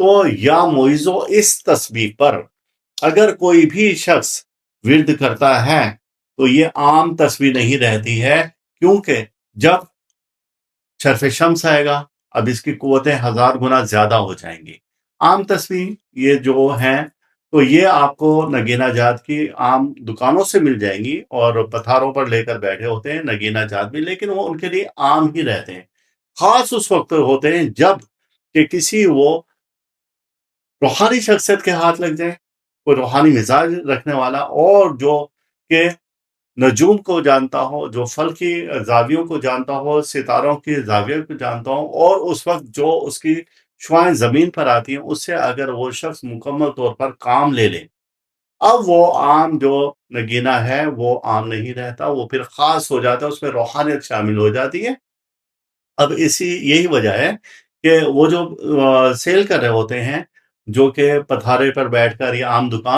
तो या मोइज़ो इस तस्बीह पर अगर कोई भी शख्स विर्द करता है, तो ये आम तस्बीह नहीं रहती है, क्योंकि जब शर्फ़ शम्स आएगा, अब इसकी क़ुव्वतें हज़ार गुना ज़्यादा हो जाएँगी। आम तस्बीह ये जो हैं, तो ये आपको नगीना जात की आम दुकानों से मिल जाएँगी और पथारों पर लेकर बैठे होते हैं नगीना जात भी, लेकिन वो उनके लिए आम ही रहते हैं। ख़ास उस वक़्त होते हैं जब कि किसी वो रूहानी शख्सियत के हाथ लग जाएँ, कोई रूहानी मिज़ाज रखने वाला और जो कि नजूम को जानता हो, जो फ़ल्की ज़ावियों को जानता हो, सितारों के ज़ावियों को जानता हो और उस वक़्त जो उसकी शुआएँ ज़मीन पर आती हैं, उससे अगर वो शख्स मुकम्मल तौर पर काम ले ले, अब वो आम जो नगीना है, वो आम नहीं रहता, वो फिर ख़ास हो जाता है, उसमें रूहानियत शामिल हो जाती है। अब यही वजह है कि वो जो सेल कर रहे होते हैं, जो कि पथारे पर बैठकर या आम दुकान